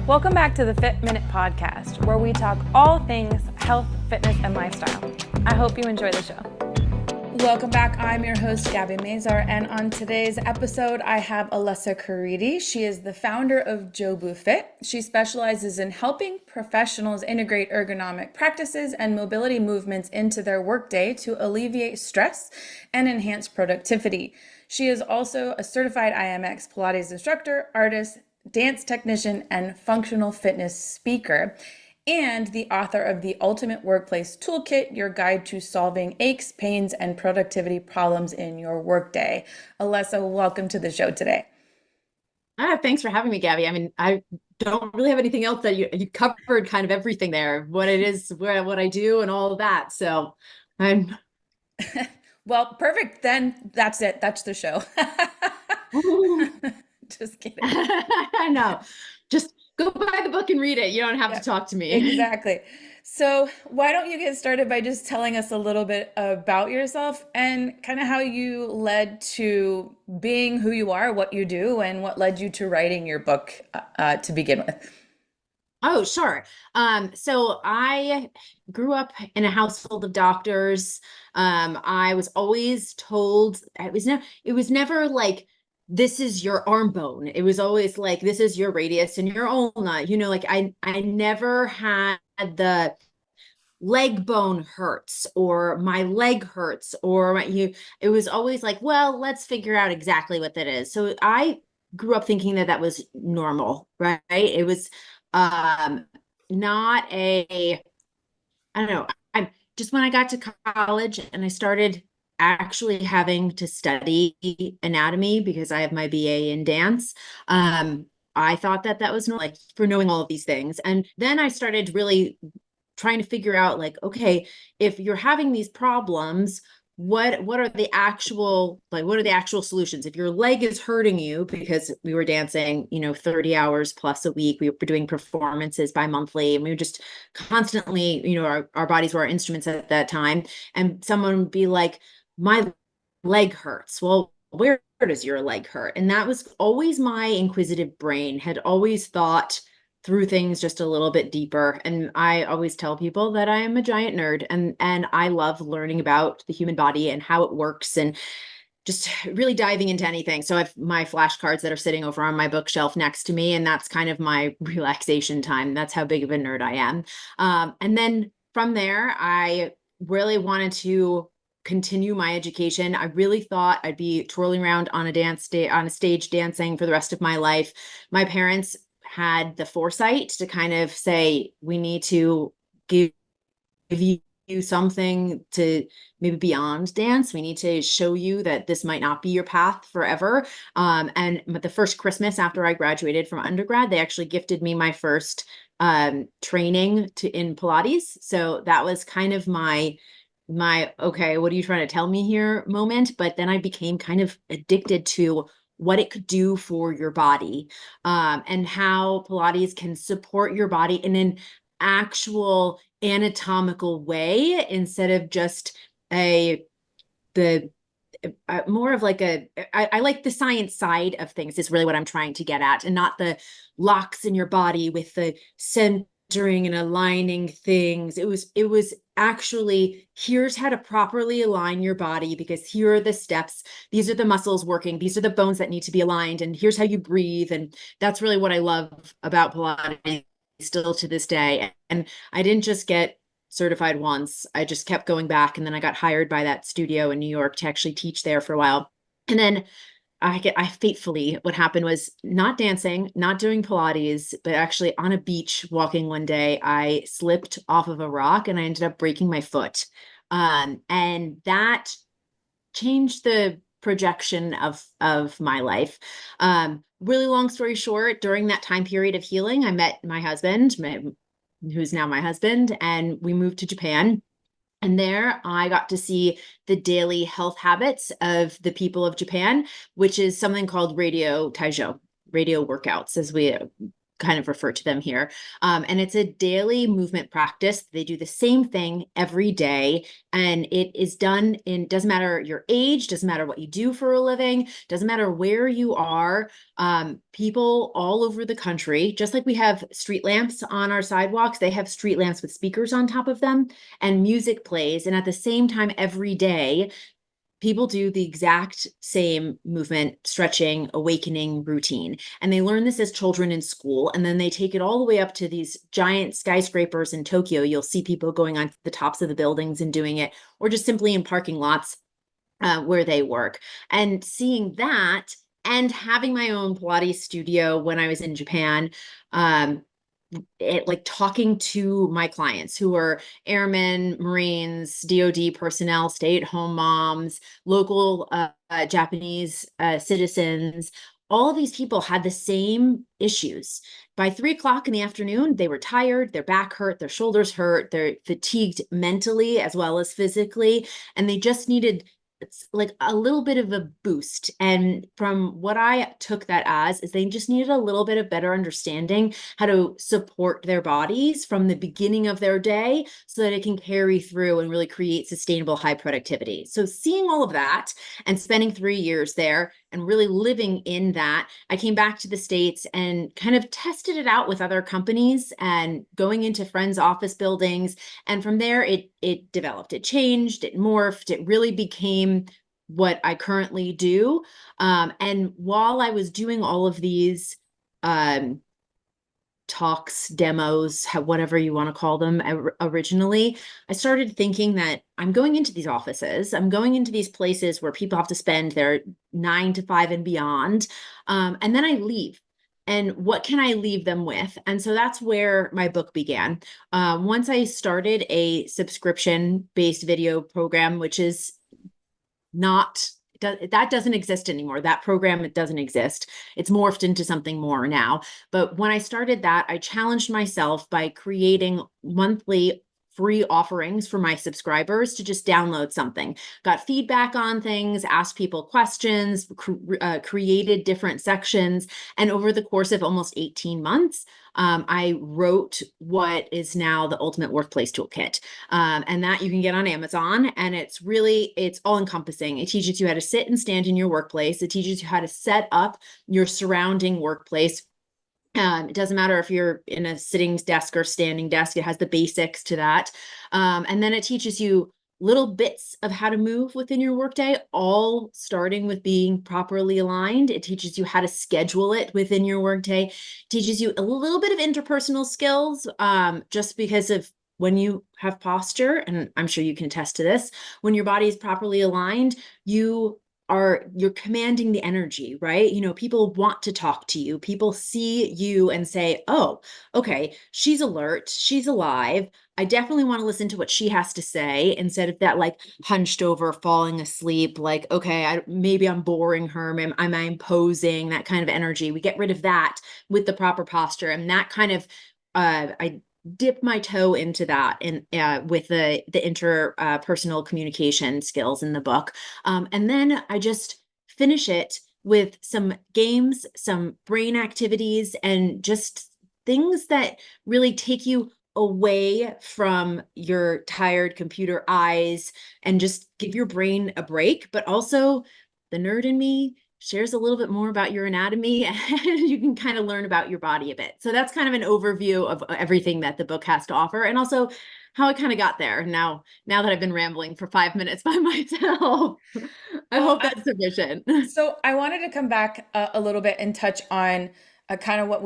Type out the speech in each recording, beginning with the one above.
Welcome back to the Fit Minute Podcast, where we talk all things health, fitness, and lifestyle. I hope you enjoy the show. Welcome back. I'm your host, Gabby Mazar, and on today's episode, I have Alessa Caridi. She is the founder of JōbuFIT. She specializes in helping professionals integrate ergonomic practices and mobility movements into their workday to alleviate stress and enhance productivity. She is also a certified IMX Pilates instructor, artist, dance technician, and functional fitness speaker, and the author of the Ultimate Workplace Toolkit, your guide to solving aches, pains, and productivity problems in your workday. Alessa, welcome to the show today. Thanks for having me, Gabby. I mean, I don't really have anything else that you covered kind of everything there, what it is, what I do and all of that. So I'm well, perfect. Then that's it. That's the show. Just kidding. No, just go buy the book and read it. You don't have to talk to me. Exactly. So why don't you get started by just telling us a little bit about yourself and kind of how you led to being who you are, what you do, and what led you to writing your book to begin with. Oh, sure. So I grew up in a household of doctors. I was always told it was never like, this is your arm bone. It was always like, this is your radius and your ulna, like I never had the leg bone hurts or my leg hurts it was always like, well, let's figure out exactly what that is. So I grew up thinking that was normal, right? It was not I don't know. I just, when I got to college and I started actually having to study anatomy because I have my BA in dance, I thought that was normal, like, for knowing all of these things. And then I started really trying to figure out, like, okay, if you're having these problems, what are the actual solutions? If your leg is hurting you, because we were dancing 30 hours plus a week, we were doing performances bi-monthly, and we were just constantly, our bodies were our instruments at that time, and someone would be like, my leg hurts. Well, where does your leg hurt? And that was always, my inquisitive brain had always thought through things just a little bit deeper. And I always tell people that I am a giant nerd, and I love learning about the human body and how it works, and just really diving into anything. So I have my flashcards that are sitting over on my bookshelf next to me, and that's kind of my relaxation time. That's how big of a nerd I am. And then from there, I really wanted to continue my education. I really thought I'd be twirling around on a stage dancing for the rest of my life. My parents had the foresight to kind of say, we need to give you something to maybe beyond dance. We need to show you that this might not be your path forever. But the first Christmas after I graduated from undergrad, they actually gifted me my first training in Pilates. So that was kind of my okay, what are you trying to tell me here moment? But then I became kind of addicted to what it could do for your body, and how Pilates can support your body in an actual anatomical way, instead of just more of like I like the science side of things, is really what I'm trying to get at, and not the locks in your body with the centering and aligning things. It was actually, here's how to properly align your body, because here are the steps, these are the muscles working, these are the bones that need to be aligned, and here's how you breathe. And that's really what I love about Pilates still to this day. And I didn't just get certified once, I just kept going back, and then I got hired by that studio in New York to actually teach there for a while. And then I fatefully, what happened was, not dancing, not doing Pilates, but actually on a beach walking one day, I slipped off of a rock and I ended up breaking my foot. And that changed the projection of my life. Really long story short, during that time period of healing, I met my husband, who's now my husband, and we moved to Japan. And there I got to see the daily health habits of the people of Japan, which is something called radio taijo, radio workouts, as we kind of refer to them here. And it's a daily movement practice. They do the same thing every day. And it is done in, doesn't matter your age, doesn't matter what you do for a living, doesn't matter where you are. People all over the country, just like we have street lamps on our sidewalks, they have street lamps with speakers on top of them, and music plays. And at the same time, every day, people do the exact same movement, stretching, awakening routine. And they learn this as children in school. And then they take it all the way up to these giant skyscrapers in Tokyo. You'll see people going on the tops of the buildings and doing it, or just simply in parking lots where they work. And seeing that and having my own Pilates studio when I was in Japan, like talking to my clients who are airmen, Marines, DoD personnel, stay-at-home moms, local Japanese citizens. All of these people had the same issues. By 3 o'clock in the afternoon, they were tired, their back hurt, their shoulders hurt, they're fatigued mentally as well as physically, and they just needed like a little bit of a boost. And from what I took that as is they just needed a little bit of better understanding how to support their bodies from the beginning of their day so that it can carry through and really create sustainable high productivity. So seeing all of that and spending 3 years there and really living in that, I came back to the States and kind of tested it out with other companies and going into friends' office buildings. And from there, it developed, it changed, it morphed, it really became what I currently do. And while I was doing all of these talks, demos, whatever you want to call them originally, I started thinking that I'm going into these offices, I'm going into these places where people have to spend their 9 to 5 and beyond. And then I leave. And what can I leave them with? And so that's where my book began. Once I started a subscription-based video program, which is not, that doesn't exist anymore. That program, it doesn't exist. It's morphed into something more now. But when I started that, I challenged myself by creating monthly free offerings for my subscribers to just download something. Got feedback on things, asked people questions, created different sections. And over the course of almost 18 months, I wrote what is now the Ultimate Workplace Toolkit. And that you can get on Amazon. And it's all encompassing. It teaches you how to sit and stand in your workplace. It teaches you how to set up your surrounding workplace. It doesn't matter if you're in a sitting desk or standing desk, it has the basics to that. And then it teaches you little bits of how to move within your workday, all starting with being properly aligned. It teaches you how to schedule it within your workday. It teaches you a little bit of interpersonal skills, just because of when you have posture, and I'm sure you can attest to this, when your body is properly aligned, you're commanding the energy, right? You know, people want to talk to you. People see you and say, oh, okay, she's alert, she's alive. I definitely want to listen to what she has to say instead of that like hunched over, falling asleep, like, okay, maybe I'm boring her, am I imposing, that kind of energy. We get rid of that with the proper posture. And that kind of, I dip my toe into that in with the interpersonal communication skills in the book. And then I just finish it with some games, some brain activities, and just things that really take you away from your tired computer eyes and just give your brain a break. But also the nerd in me shares a little bit more about your anatomy, and you can kind of learn about your body a bit. So that's kind of an overview of everything that the book has to offer, and also how I kind of got there. Now that I've been rambling for 5 minutes by myself, I hope that's sufficient. So I wanted to come back a little bit and touch on kind of what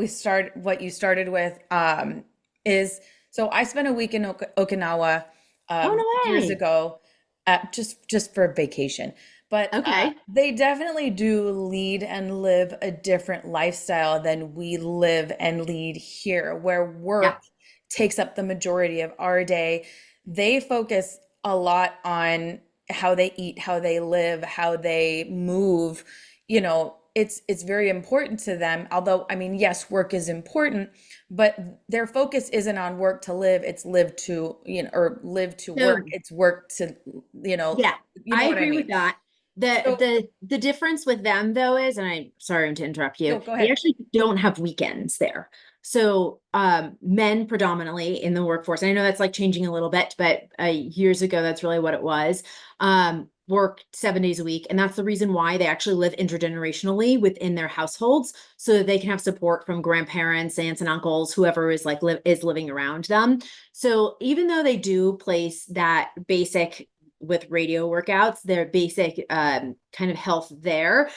you started with, is, so I spent a week in Okinawa Oh, no years way. ago, just for vacation. But Okay. they definitely do lead and live a different lifestyle than we live and lead here, where Yeah. work takes up the majority of our day. They focus a lot on how they eat, how they live, how they move. You know, it's very important to them. Although, I mean, yes, work is important, but their focus isn't on work to live, it's live to, or live to work. So It's work to, yeah, you I know what I agree with mean? that. The So, the the difference with them though is, and I'm sorry to interrupt you, go they ahead. actually don't have weekends there. So men predominantly in the workforce, and I know that's like changing a little bit, but years ago, that's really what it was. Work 7 days a week. And that's the reason why they actually live intergenerationally within their households, so that they can have support from grandparents, aunts and uncles, whoever is like is living around them. So even though they do place that basic with radio workouts, their basic kind of health there,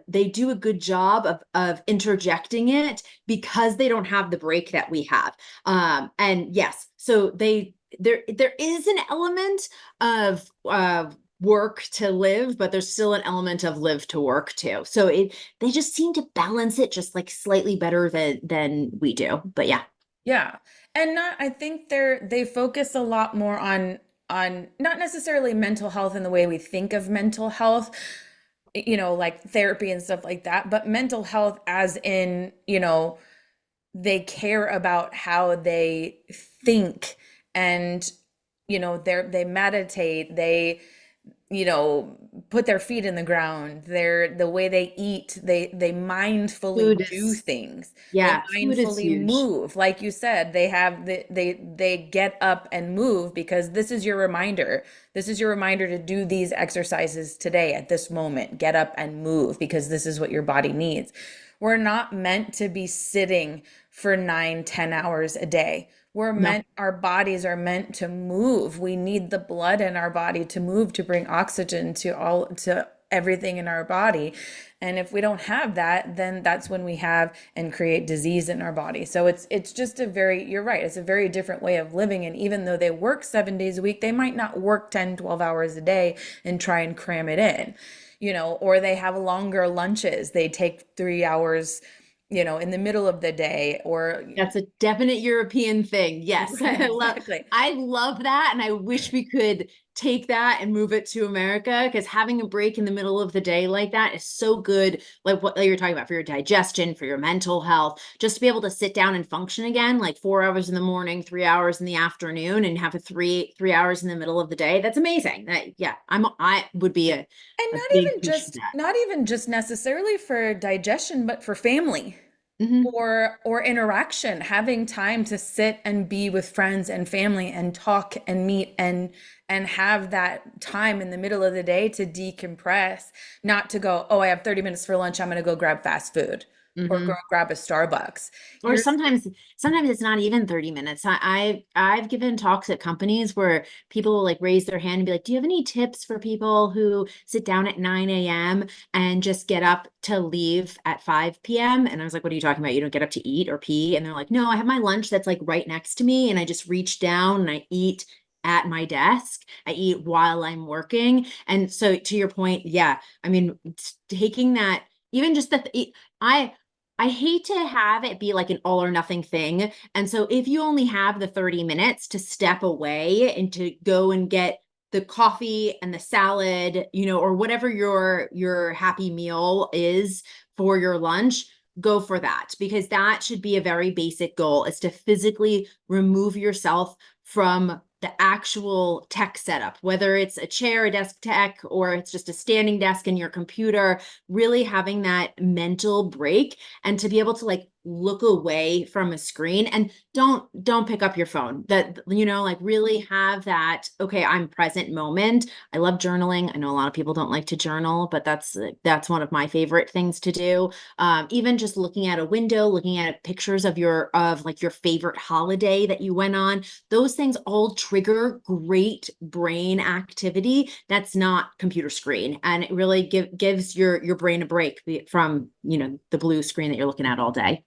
they do a good job of interjecting it because they don't have the break that we have. And yes, so there is an element of work to live, but there's still an element of live to work too. So they just seem to balance it just like slightly better than we do. But yeah. Yeah. And not, I think they focus a lot more on not necessarily mental health in the way we think of mental health, like therapy and stuff like that, but mental health as in, they care about how they think, and they meditate, they put their feet in the ground, the way they eat, they mindfully Food do is, things, they yeah, food is mindfully huge. move, like you said, they get up and move because this is your reminder to do these exercises today at this moment. Get up and move because this is what your body needs. We're not meant to be sitting for 9, 10 hours a day. No. Our bodies are meant to move. We need the blood in our body to move, to bring oxygen to everything in our body. And if we don't have that, then that's when we have and create disease in our body. So it's just you're right, it's a very different way of living. And even though they work 7 days a week, they might not work 10, 12 hours a day and try and cram it in, or they have longer lunches. They take 3 hours, in the middle of the day, or That's a definite European thing. Yes. exactly. I love that. And I wish we could take that and move it to America, because having a break in the middle of the day like that is so good. Like what you're talking about for your digestion, for your mental health, just to be able to sit down and function again, like 4 hours in the morning, 3 hours in the afternoon, and have a three hours in the middle of the day. That's amazing. Yeah, I would be And a not big even push for just that. not even just necessarily for digestion, but for family, Hmm. or interaction, having time to sit and be with friends and family and talk and meet and have that time in the middle of the day to decompress, not to go, oh, I have 30 minutes for lunch, I'm going to go grab fast food or go Hmm. grab a Starbucks. Or You're sometimes it's not even 30 minutes. I've given talks at companies where people will like raise their hand and be like, do you have any tips for people who sit down at 9 a.m. and just get up to leave at 5 p.m.? And I was like, what are you talking about? You don't get up to eat or pee? And they're like, no, I have my lunch that's like right next to me, and I just reach down and I eat at my desk. I eat while I'm working. And so to your point, yeah, I mean, taking that, even just that, I I hate to have it be like an all or nothing thing. And so if you only have the 30 minutes to step away and to go and get the coffee and the salad, or whatever your happy meal is for your lunch, go for that, because that should be a very basic goal, is to physically remove yourself from the actual tech setup, whether it's a chair, a desk tech, or it's just a standing desk and your computer, really having that mental break, and to be able to like look away from a screen, and don't pick up your phone. That, like really have that, okay, I'm present moment. I love journaling. I know a lot of people don't like to journal, but that's one of my favorite things to do. Even just looking at a window, looking at pictures of like your favorite holiday that you went on, those things all trigger great brain activity that's not computer screen, and it really gives your brain a break from the blue screen that you're looking at all day.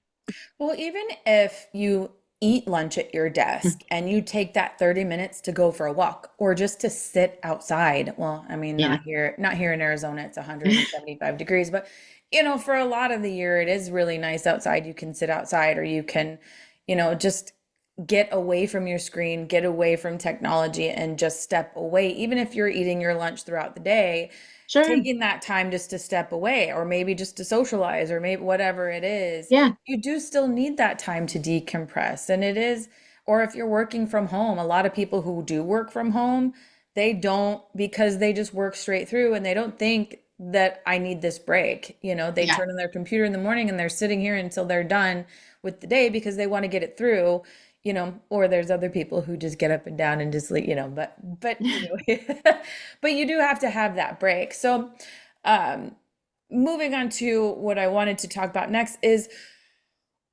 Well, even if you eat lunch at your desk and you take that 30 minutes to go for a walk or just to sit outside. Well, I mean, Yeah. not here in Arizona, it's 175 degrees, but for a lot of the year it is really nice outside. You can sit outside, or you can, just get away from your screen, get away from technology and just step away. Even if you're eating your lunch throughout the day, Sure. taking that time just to step away, or maybe just to socialize, or maybe whatever it is, Yeah. you do still need that time to decompress. And it is, or if you're working from home, a lot of people who do work from home, they don't, because they just work straight through and they don't think that I need this break. They Yeah. turn on their computer in the morning and they're sitting here until they're done with the day because they want to get it through, or there's other people who just get up and down and just leave, but but you do have to have that break. So, um, moving on to what I wanted to talk about next is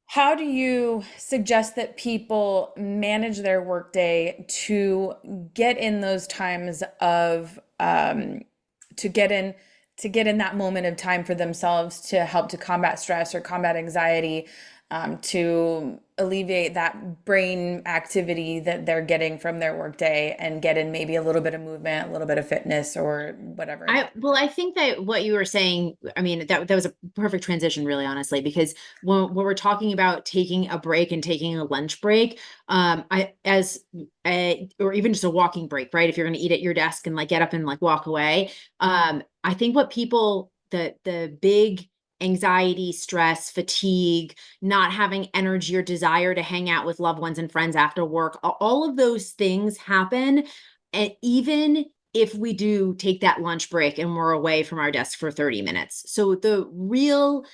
how do you suggest that people manage their workday to get in those times of to get in that moment of time for themselves to help to combat stress or combat anxiety, to alleviate that brain activity that they're getting from their workday and get in maybe a little bit of movement, a little bit of fitness or whatever it is. I think that what you were saying, I mean, that was a perfect transition, really, honestly, because when we're talking about taking a break and taking a lunch break, or even just a walking break, right? If you're going to eat at your desk and like get up and like walk away, I think what people, the big anxiety, stress, fatigue, not having energy or desire to hang out with loved ones and friends after work, all of those things happen. And even if we do take that lunch break and we're away from our desk for 30 minutes. So the real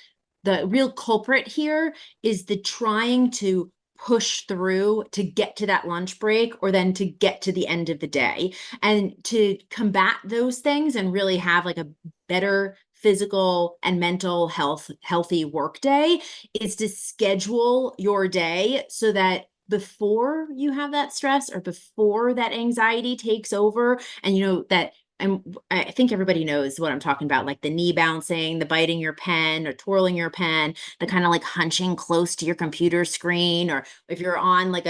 culprit here is the trying to push through to get to that lunch break or then to get to the end of the day. And to combat those things and really have like a better physical and mental healthy work day is to schedule your day so that before you have that stress or before that anxiety takes over, and that, and I think everybody knows what I'm talking about, like the knee bouncing, the biting your pen or twirling your pen, the kind of like hunching close to your computer screen, or if you're on like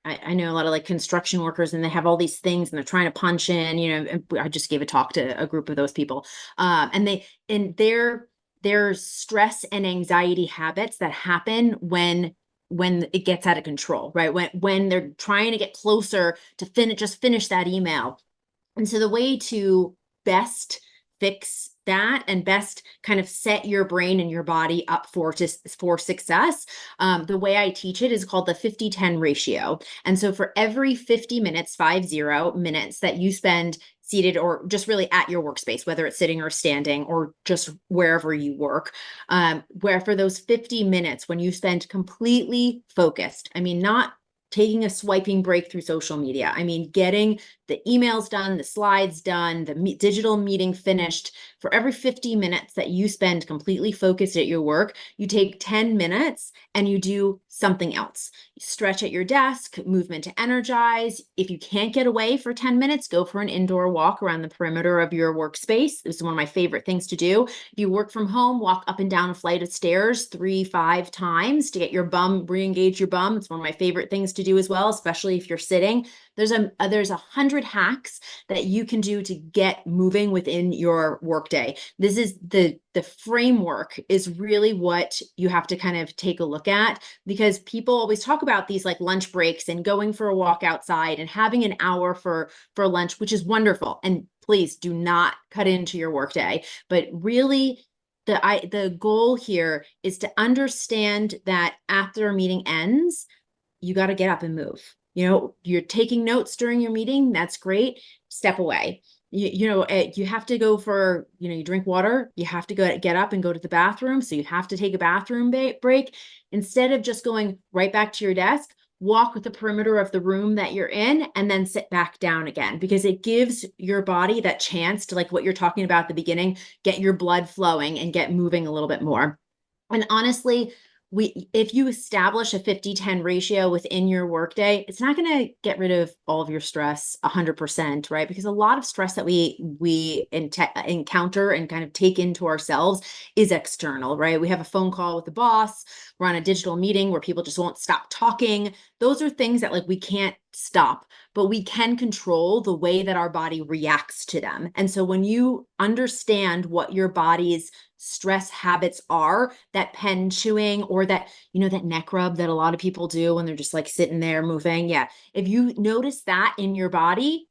I know a lot of like construction workers and they have all these things and they're trying to punch in, and I just gave a talk to a group of those people. And their stress and anxiety habits that happen when it gets out of control, right? When they're trying to get closer to finish that email. And so the way to best fix that and best kind of set your brain and your body up for success, the way I teach it is called the 50-10 ratio. And so for every 50 minutes, 50 minutes that you spend seated or just really at your workspace, whether it's sitting or standing or just wherever you work, where for those 50 minutes when you spend completely focused, I mean, not taking a swiping break through social media. I mean, getting the emails done, the slides done, the digital meeting finished. For every 50 minutes that you spend completely focused at your work, you take 10 minutes and you do something else. You stretch at your desk, movement to energize. If you can't get away for 10 minutes, go for an indoor walk around the perimeter of your workspace. This is one of my favorite things to do. If you work from home, walk up and down a flight of stairs 3-5 times to get your bum, re-engage your bum. It's one of my favorite things to do as well, especially if you're sitting. There's 100 hacks that you can do to get moving within your workday. This is the framework is really what you have to kind of take a look at, because people always talk about these like lunch breaks and going for a walk outside and having an hour for lunch, which is wonderful. And please do not cut into your workday, but really the goal here is to understand that after a meeting ends, you got to get up and move. You're taking notes during your meeting. That's great. Step away. You have to go for, you drink water. You have to get up and go to the bathroom. So you have to take a bathroom break. Instead of just going right back to your desk, walk with the perimeter of the room that you're in and then sit back down again, because it gives your body that chance to, like what you're talking about at the beginning, get your blood flowing and get moving a little bit more. And honestly, if you establish a 50-10 ratio within your workday, it's not going to get rid of all of your stress 100%, right? Because a lot of stress that we encounter and kind of take into ourselves is external, right? We have a phone call with the boss, we're on a digital meeting where people just won't stop talking. Those are things that like we can't stop, but we can control the way that our body reacts to them. And so when you understand what your body's stress habits are, that pen chewing or that, that neck rub that a lot of people do when they're just like sitting there moving. Yeah. If you notice that in your body,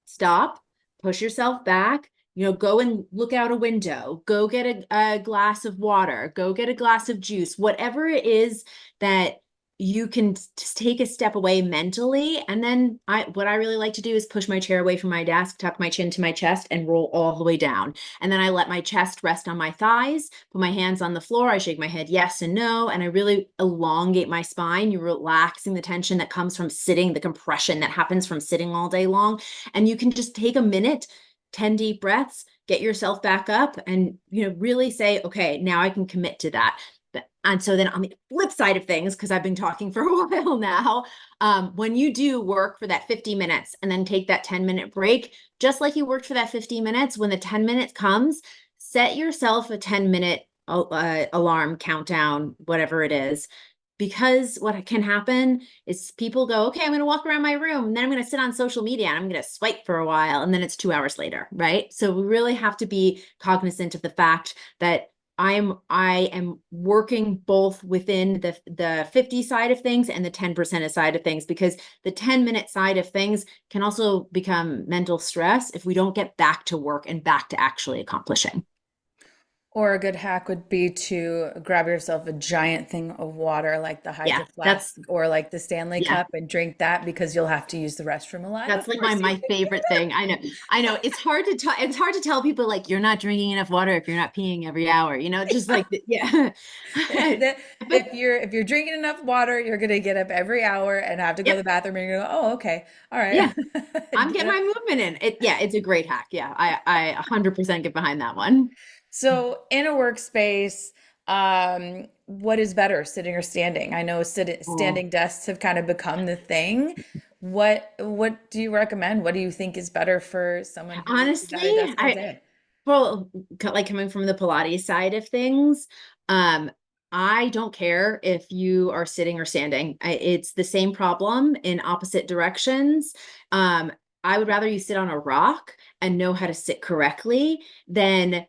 stop, push yourself back, go and look out a window, go get a glass of water, go get a glass of juice, whatever it is that you can just take a step away mentally. And then what I really like to do is push my chair away from my desk, tuck my chin to my chest, and roll all the way down. And then I let my chest rest on my thighs, put my hands on the floor. I shake my head yes and no. And I really elongate my spine. You're relaxing the tension that comes from sitting, the compression that happens from sitting all day long. And you can just take a minute, 10 deep breaths, get yourself back up, and really say, okay, now I can commit to that. And so then on the flip side of things, because I've been talking for a while now, when you do work for that 50 minutes and then take that 10-minute break, just like you worked for that 50 minutes, when the 10 minutes comes, set yourself a 10-minute alarm countdown, whatever it is. Because what can happen is people go, okay, I'm going to walk around my room, and then I'm going to sit on social media and I'm going to swipe for a while, and then it's 2 hours later, right? So we really have to be cognizant of the fact that I am working both within the 50 side of things and the 10% side of things, because the 10-minute side of things can also become mental stress if we don't get back to work and back to actually accomplishing. Or a good hack would be to grab yourself a giant thing of water, like the Hydro Yeah, Flask or like the Stanley yeah. Cup, and drink that, because you'll have to use the restroom a lot. That's like my favorite thing. I know. It's hard to tell people, like, you're not drinking enough water if you're not peeing every hour, just like, yeah. If you're drinking enough water, you're gonna get up every hour and have to go to the Yep. bathroom, and you're gonna go, oh, okay, all right. Yeah. I'm getting my movement in. It's a great hack. Yeah. I 100% get behind that one. So in a workspace, what is better, sitting or standing? I know Oh, standing desks have kind of become the thing. What do you recommend? What do you think is better for someone who's honestly, at a desk all I day? well, like coming from the Pilates side of things, um, I don't care if you are sitting or standing. It's the same problem in opposite directions. Um, I would rather you sit on a rock and know how to sit correctly than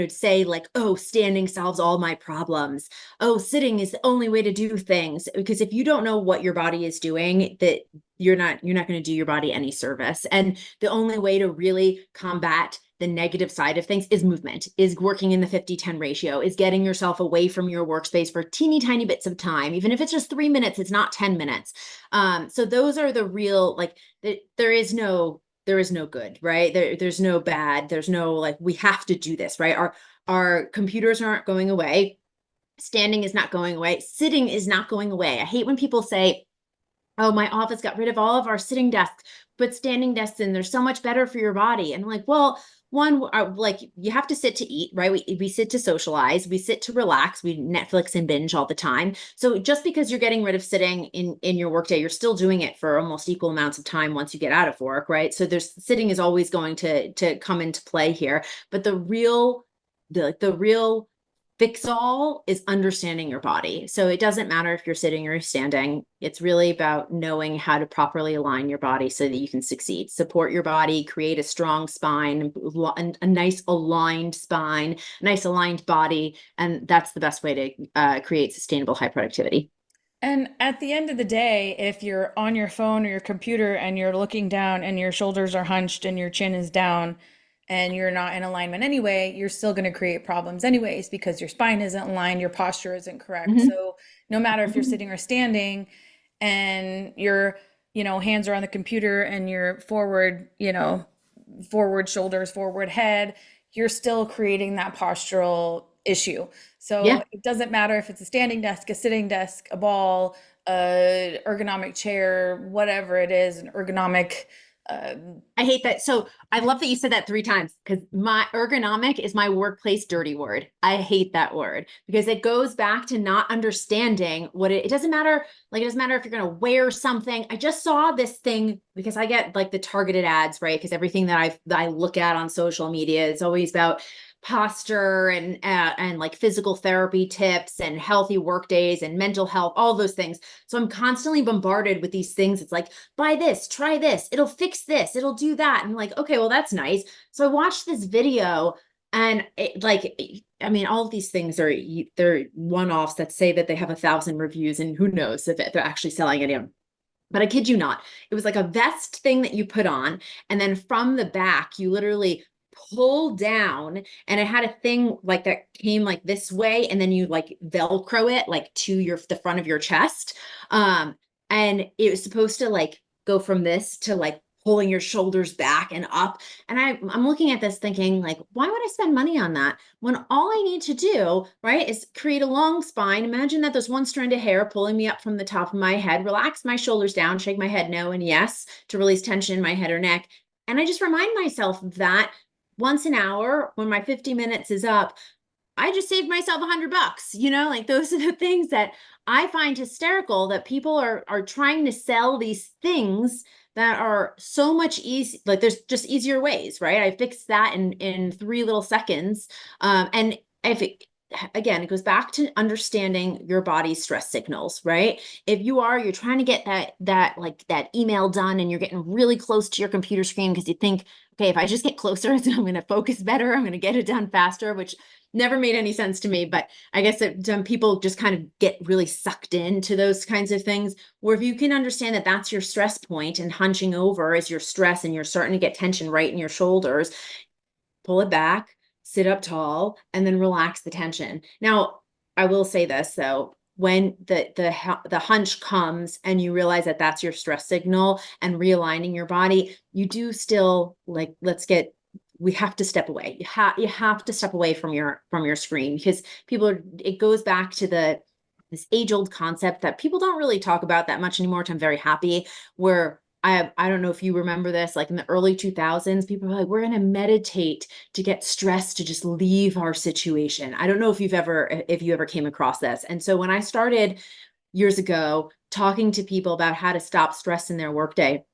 say, like, oh, standing solves all my problems. Oh, sitting is the only way to do things. Because if you don't know what your body is doing, that you're not going to do your body any service. And the only way to really combat the negative side of things is movement, is working in the 50-10 ratio, is getting yourself away from your workspace for teeny tiny bits of time. Even if it's just 3 minutes, it's not 10 minutes. So those are the real, like, there is no good, right? There's no bad. There's no, like, we have to do this, right? Our computers aren't going away. Standing is not going away. Sitting is not going away. I hate when people say, oh, my office got rid of all of our sitting desks, but standing desks in, they're so much better for your body. And I'm like, well, one, like, you have to sit to eat, right? We sit to socialize, we sit to relax, we Netflix and binge all the time. So just because you're getting rid of sitting in your workday, you're still doing it for almost equal amounts of time once you get out of work, right? So there's sitting is always going to come into play here. But the real fix all is understanding your body. So it doesn't matter if you're sitting or standing. It's really about knowing how to properly align your body so that you can succeed. Support your body, create a strong spine, a nice aligned spine, nice aligned body. And that's the best way to create sustainable high productivity. And at the end of the day, if you're on your phone or your computer and you're looking down and your shoulders are hunched and your chin is down and you're not in alignment anyway, you're still going to create problems anyways, because your spine isn't aligned, your posture isn't correct. Mhm. So no matter if you're Mhm. sitting or standing and your, hands are on the computer and you're forward, forward shoulders, forward head, you're still creating that postural issue. So Yeah. it doesn't matter if it's a standing desk, a sitting desk, a ball, a ergonomic chair, whatever it is, an ergonomic. Uh, I hate that. So I love that you said that 3 times, because my ergonomic is my workplace dirty word. I hate that word because it goes back to not understanding it doesn't matter. Like, it doesn't matter if you're going to wear something. I just saw this thing because I get, like, the targeted ads, right? Because everything that I look at on social media is always about posture and like physical therapy tips and healthy work days and mental health, all those things. So I'm constantly bombarded with these things. It's like, buy this, try this, it'll fix this, it'll do that. And I'm like, okay, well, that's nice. So I watched this video, and I mean, all of these things they're one-offs that say that they have 1,000 reviews, and who knows if they're actually selling any of them. But I kid you not, it was like a vest thing that you put on, and then from the back, you literally pull down, and it had a thing like that came like this way, and then you like Velcro it like to the front of your chest. And it was supposed to like go from this to like pulling your shoulders back and up. And I'm looking at this thinking like, why would I spend money on that when all I need to do, right, is create a long spine. Imagine that there's one strand of hair pulling me up from the top of my head, relax my shoulders down, shake my head no and yes to release tension in my head or neck. And I just remind myself of that once an hour when my 50 minutes is up. I just saved myself $100, like those are the things that I find hysterical, that people are trying to sell these things that are so much easy. Like there's just easier ways, right? I fixed that in 3 little seconds. And if again, it goes back to understanding your body's stress signals, right? If you're trying to get that email done and you're getting really close to your computer screen because you think, okay, if I just get closer, I'm going to focus better. I'm going to get it done faster, which never made any sense to me. But I guess that some people just kind of get really sucked into those kinds of things. Where if you can understand that that's your stress point and hunching over is your stress and you're starting to get tension right in your shoulders, pull it back, sit up tall, and then relax the tension. Now, I will say this though, when the hunch comes and you realize that that's your stress signal and realigning your body, you do still like, we have to step away. You have to step away from your screen, because it goes back to this age-old concept that people don't really talk about that much anymore, which I'm very happy, where I don't know if you remember this, like in the early 2000s, people were like, we're going to meditate to get stress to just leave our situation. I don't know if you ever came across this. And so when I started years ago talking to people about how to stop stress in their workday,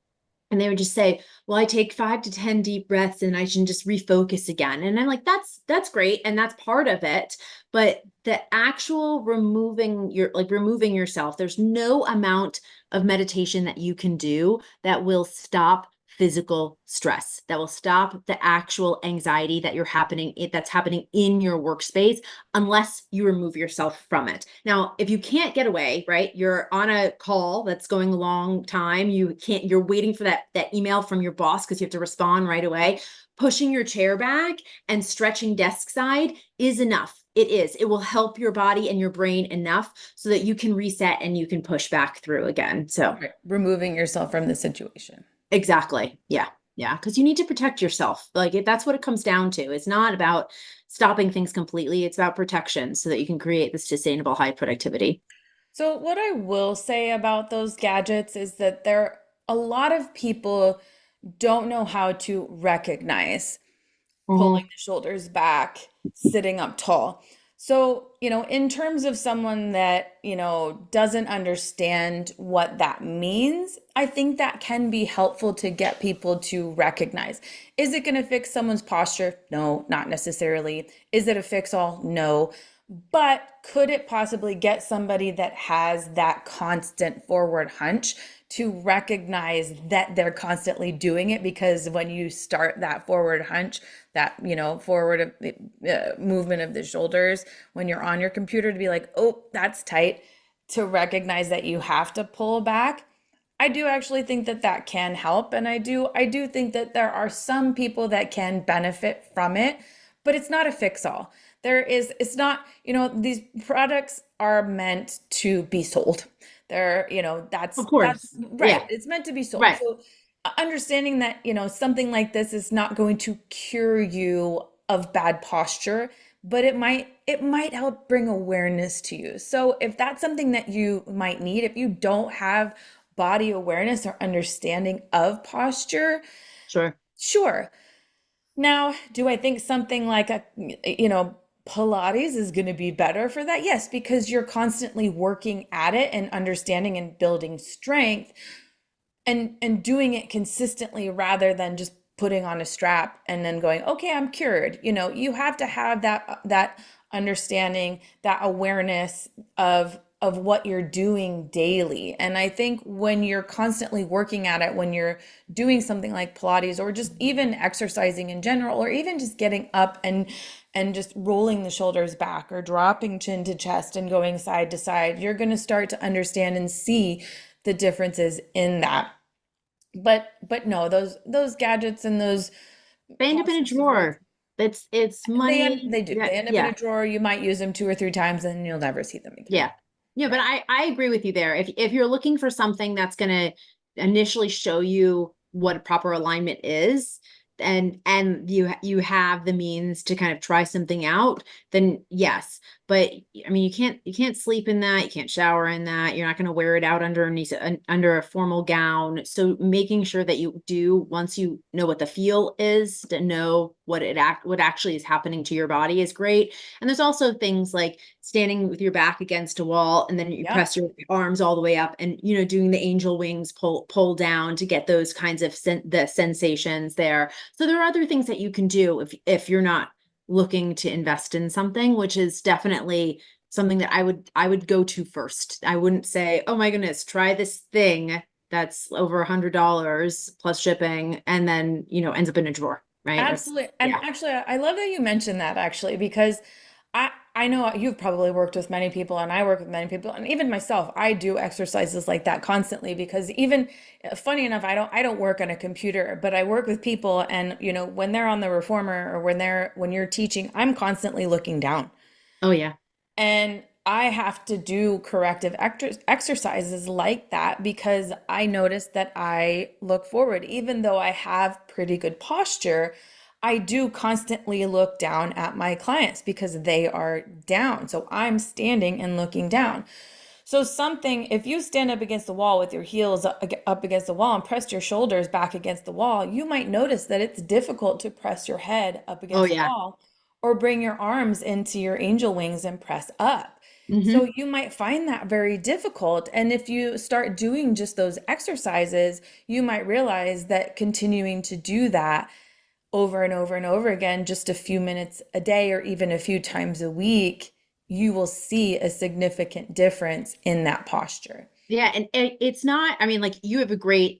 and they would just say, well, I take 5 to 10 deep breaths and I can just refocus again. And I'm like, that's great. And that's part of it. But the actual removing yourself, there's no amount of meditation that you can do that will stop physical stress, that will stop the actual anxiety that's happening in your workspace, unless you remove yourself from it. Now, if you can't get away, right, you're on a call that's going a long time, you're waiting for that email from your boss because you have to respond right away, pushing your chair back and stretching desk side is enough. It will help your body and your brain enough so that you can reset and you can push back through again. So removing yourself from the situation. Exactly. Yeah. Yeah. Because you need to protect yourself. Like that's what it comes down to. It's not about stopping things completely. It's about protection so that you can create this sustainable high productivity. So what I will say about those gadgets is that a lot of people don't know how to recognize pulling Mhm. the shoulders back, sitting up tall. So, in terms of someone that, doesn't understand what that means, I think that can be helpful to get people to recognize. Is it going to fix someone's posture? No, not necessarily. Is it a fix all? No. But could it possibly get somebody that has that constant forward hunch to recognize that they're constantly doing it? Because when you start that forward hunch, that, forward movement of the shoulders, when you're on your computer, to be like, oh, that's tight, to recognize that you have to pull back. I do actually think that can help. And I do think that there are some people that can benefit from it, but it's not a fix all. It's not, these products are meant to be sold. They're, that's, Of course. that's right. Yeah. It's meant to be sold. Right. So understanding that, something like this is not going to cure you of bad posture, but it might help bring awareness to you. So if that's something that you might need, if you don't have body awareness or understanding of posture, sure. Now, do I think something like Pilates is going to be better for that? Yes, because you're constantly working at it and understanding and building strength and doing it consistently rather than just putting on a strap and then going, okay, I'm cured. You have to have that understanding, that awareness of what you're doing daily. And I think when you're constantly working at it, when you're doing something like Pilates or just even exercising in general, or even just getting up and just rolling the shoulders back or dropping chin to chest and going side to side, you're going to start to understand and see the differences in that. But no, those gadgets and those They end up in a processes work. drawer. It's money. They do. Yeah, They end up in a yeah, drawer. You might use them 2 or 3 times and you'll never see them again. yeah. Yeah, but Yeah. I agree with you there. If you're looking for something that's gonna initially show you what a proper alignment is, and you have the means to kind of try something out, then yes. But I mean, you can't sleep in that, you can't shower in that, you're not going to wear it out underneath under a formal gown. So making sure that you do, once you know what the feel is, to know what actually is happening to your body is great. And there's also things like standing with your back against a wall and then you Yep. press your arms all the way up and doing the angel wings pull down to get those kinds of the sensations there. So there are other things that you can do if you're not looking to invest in something, which is definitely something that I would go to first. I wouldn't say, oh my goodness, try this thing that's over $100 plus shipping and then ends up in a drawer, right? Absolutely. And Yeah. actually, I love that you mentioned that actually, because I know you've probably worked with many people and I work with many people and even myself, I do exercises like that constantly because even funny enough, I don't work on a computer, but I work with people and when they're on the reformer or when you're teaching, I'm constantly looking down. Oh yeah. And I have to do corrective exercises like that because I notice that I look forward. Even though I have pretty good posture, I do constantly look down at my clients because they are down. So I'm standing and looking down. So if you stand up against the wall with your heels up against the wall and press your shoulders back against the wall, you might notice that it's difficult to press your head up Oh against the yeah. wall or bring your arms into your angel wings and press up. So Hmm. you might find that very difficult. And if you start doing just those exercises, you might realize that continuing to do that over and over and over again, just a few minutes a day or even a few times a week, you will see a significant difference in that posture. Yeah, and it's not, I mean, like you have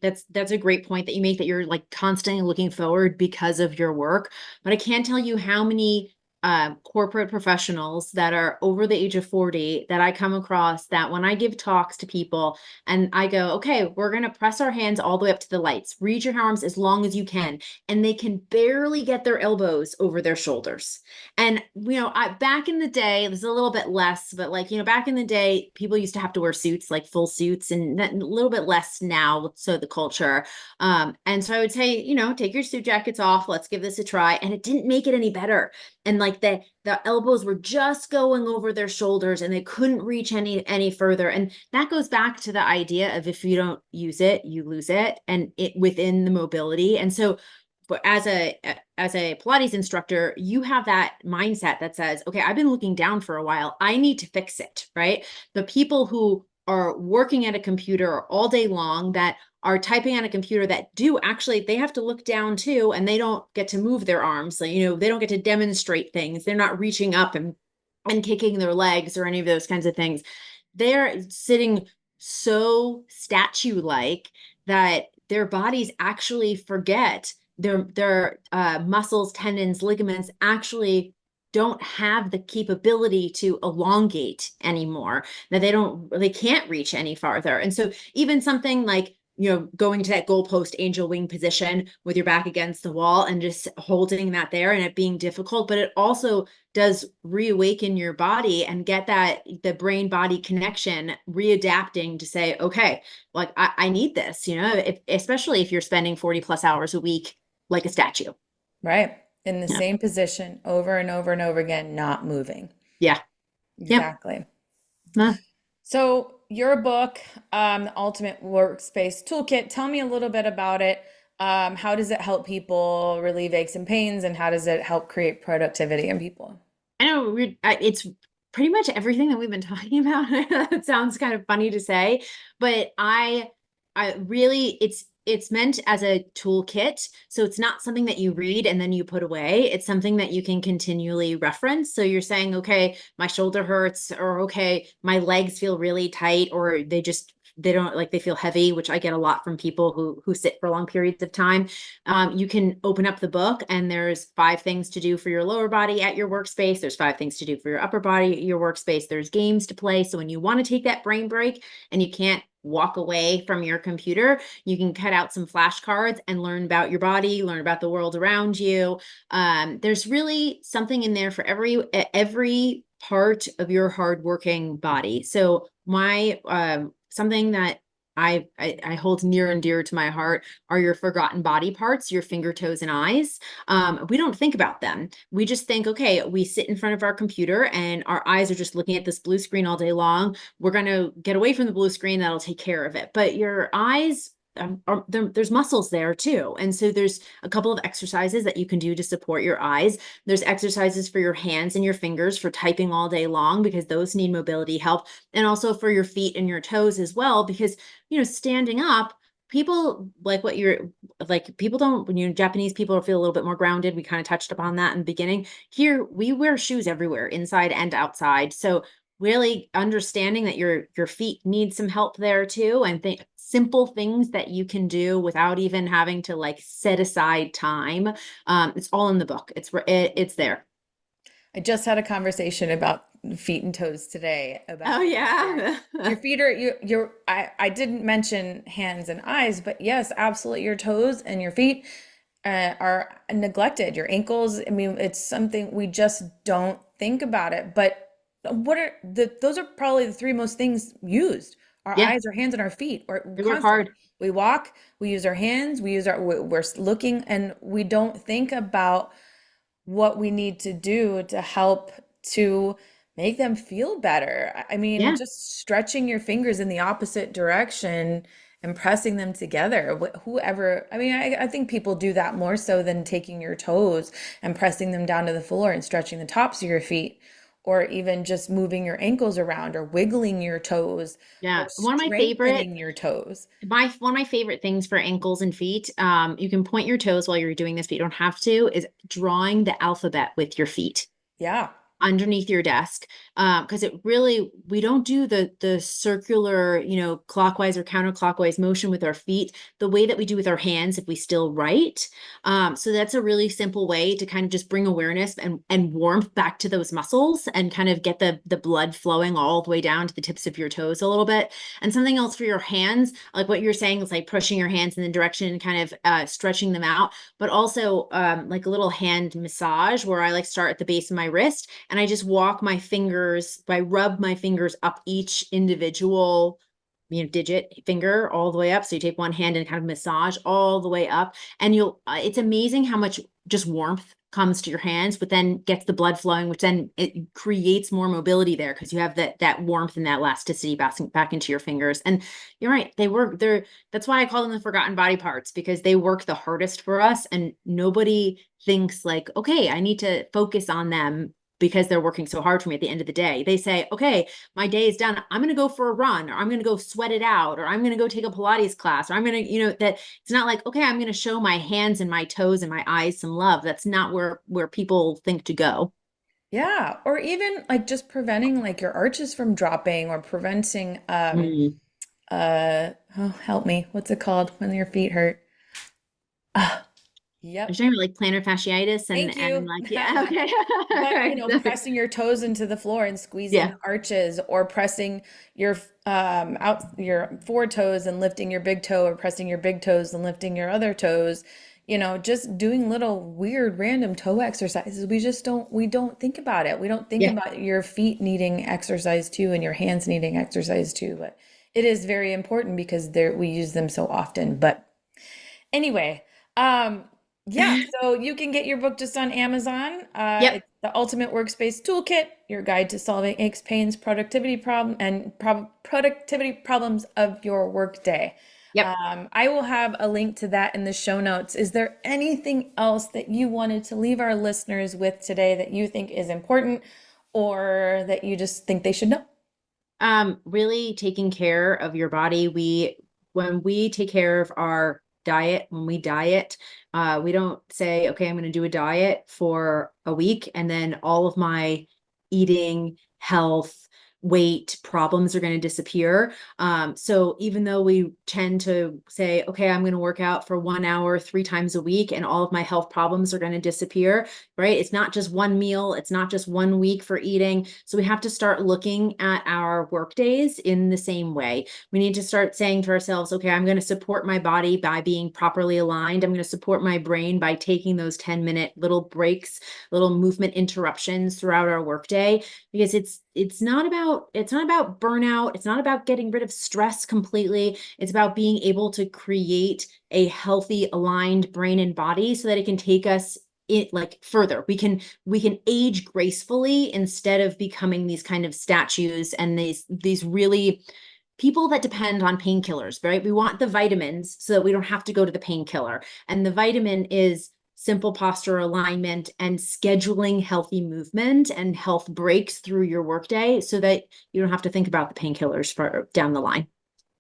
that's a great point that you make, that you're like constantly looking forward because of your work. But I can't tell you how many corporate professionals that are over the age of 40 that I come across, that when I give talks to people and I go, okay, we're going to press our hands all the way up to the lights, reach your arms as long as you can, and they can barely get their elbows over their shoulders. And back in the day, there's a little bit less, but like back in the day, people used to have to wear suits, like full suits, and a little bit less now. So the culture, and so I would say, take your suit jackets off. Let's give this a try. And it didn't make it any better. And like the elbows were just going over their shoulders, and they couldn't reach any further. And that goes back to the idea of if you don't use it, you lose it, and it within the mobility. And so but as a Pilates instructor, you have that mindset that says, okay, I've been looking down for a while. I need to fix it, right? The people who are working at a computer all day long, that are typing on a computer, that do actually, they have to look down too, and they don't get to move their arms. They don't get to demonstrate things. They're not reaching up and kicking their legs or any of those kinds of things. They're sitting so statue-like that their bodies actually forget, their muscles, tendons, ligaments actually don't have the capability to elongate anymore, that they can't reach any farther. And so even something like going to that goalpost angel wing position with your back against the wall and just holding that there, and it being difficult, but it also does reawaken your body and get the brain body connection readapting to say, okay, like I need this, especially if you're spending 40 plus hours a week like a statue. Right. In the Yeah. same position over and over and over again, not moving. Yeah. Yep. Exactly. Huh. So your book, The Ultimate Workspace Toolkit, tell me a little bit about it. How does it help people relieve aches and pains, and how does it help create productivity in people? I know it's pretty much everything that we've been talking about. It sounds kind of funny to say, but I really, it's meant as a toolkit. So it's not something that you read and then you put away. It's something that you can continually reference. So you're saying, okay, my shoulder hurts, or okay, my legs feel really tight, or they don't, like, they feel heavy, which I get a lot from people who sit for long periods of time. You can open up the book and there's 5 things to do for your lower body at your workspace. There's 5 things to do for your upper body at your workspace. There's games to play. So when you want to take that brain break and you can't walk away from your computer. You can cut out some flashcards and learn about your body, learn about the world around you. There's really something in there for every part of your hardworking body. So my something that I hold near and dear to my heart are your forgotten body parts, your finger, toes, and eyes. We don't think about them. We just think, okay, we sit in front of our computer and our eyes are just looking at this blue screen all day long. We're going to get away from the blue screen. That'll take care of it. But your eyes, there's muscles there too. And so there's a couple of exercises that you can do to support your eyes. There's exercises for your hands and your fingers for typing all day long, because those need mobility help. And also for your feet and your toes as well, because, standing up, people like what you're like, people don't, when Japanese people feel a little bit more grounded. We kind of touched upon that in the beginning. Here, we wear shoes everywhere, inside and outside. So really understanding that your feet need some help there too, and simple things that you can do without even having to like set aside time. It's all in the book. It's there. I just had a conversation about feet and toes today about Oh yeah. your feet are I didn't mention hands and eyes, but yes, absolutely, your toes and your feet are neglected. Your ankles, I mean, it's something we just don't think about it. But those are probably the three most things used: our Yeah, eyes, our hands, and our feet. Or they work hard. we walk, we use our hands, we're looking, and we don't think about what we need to do to help to make them feel better. I mean, Yeah. just stretching your fingers in the opposite direction and pressing them together. Whoever, I mean, I think people do that more so than taking your toes and pressing them down to the floor and stretching the tops of your feet, or even just moving your ankles around or wiggling your toes Yeah. or strengthening your toes. One of my favorite things for ankles and feet, you can point your toes while you're doing this, but you don't have to, is drawing the alphabet with your feet Yeah. underneath your desk, because we don't do the circular, clockwise or counterclockwise motion with our feet the way that we do with our hands if we still write. So that's a really simple way to kind of just bring awareness and warmth back to those muscles and kind of get the blood flowing all the way down to the tips of your toes a little bit. And something else for your hands, like what you're saying, is like pushing your hands in the direction and kind of stretching them out, but also like a little hand massage where I like start at the base of my wrist and I just rub my fingers up each individual, digit finger all the way up. So you take one hand and kind of massage all the way up, and it's amazing how much just warmth comes to your hands, but then gets the blood flowing, which then it creates more mobility there because you have that warmth and that elasticity back into your fingers. And you're right, that's why I call them the forgotten body parts, because they work the hardest for us, and nobody thinks like, okay, I need to focus on them because they're working so hard for me at the end of the day. They say, okay, my day is done. I'm going to go for a run, or I'm going to go sweat it out, or I'm going to go take a Pilates class, or I'm going to, that it's not like, okay, I'm going to show my hands and my toes and my eyes some love. That's not where people think to go. Yeah, or even like just preventing like your arches from dropping, or preventing Mm. oh, help me, what's it called when your feet hurt? Ah, I'm yep. talking about like plantar fasciitis Thank and you. like, yeah, okay. But Right. pressing your toes into the floor and squeezing Yeah. the arches, or pressing your out your forward toes and lifting your big toe, or pressing your big toes and lifting your other toes. Just doing little weird random toe exercises. We don't think about it. We don't think Yeah. about your feet needing exercise too, and your hands needing exercise too. But it is very important because we use them so often. But anyway, um, yeah, so you can get your book just on Amazon. Yep. It's the Ultimate Workspace Toolkit, your guide to solving aches, pains, productivity problems of your workday. Yep. I will have a link to that in the show notes. Is there anything else that you wanted to leave our listeners with today that you think is important, or that you just think they should know? Really taking care of your body. When we take care of our diet, when we diet, we don't say, okay, I'm going to do a diet for a week and then all of my eating, health, weight problems are going to disappear. So even though we tend to say, okay, I'm going to work out for 1 hour, 3 times a week, and all of my health problems are going to disappear, right? It's not just one meal. It's not just 1 week for eating. So we have to start looking at our work days in the same way. We need to start saying to ourselves, okay, I'm going to support my body by being properly aligned. I'm going to support my brain by taking those 10-minute little breaks, little movement interruptions throughout our workday, because it's not about burnout. It's not about getting rid of stress completely. It's about being able to create a healthy, aligned brain and body so that it can take us further. We can age gracefully instead of becoming these kind of statues and these really people that depend on painkillers, right? We want the vitamins so that we don't have to go to the painkiller. And the vitamin is simple posture alignment and scheduling healthy movement and health breaks through your workday so that you don't have to think about the painkillers for down the line.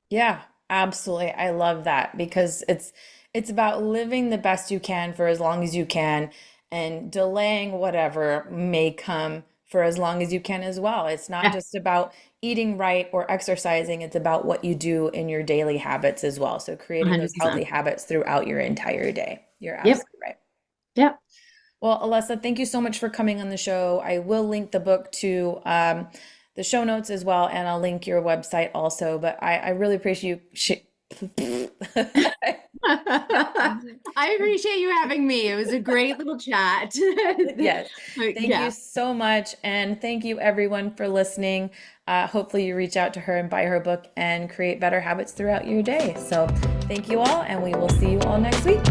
Yeah, absolutely. I love that because it's about living the best you can for as long as you can and delaying whatever may come for as long as you can as well. It's not Yeah, just about eating right or exercising, it's about what you do in your daily habits as well. So creating those healthy 100%. habits throughout your entire day. You're Yep. absolutely right. Yep. Well, Alessa, thank you so much for coming on the show. I will link the book to the show notes as well, and I'll link your website also. But I really appreciate you. I appreciate you having me. It was a great little chat. Yes. Thank you Yeah. so much. And thank you, everyone, for listening. Hopefully, you reach out to her and buy her book and create better habits throughout your day. So, thank you all, and we will see you all next week.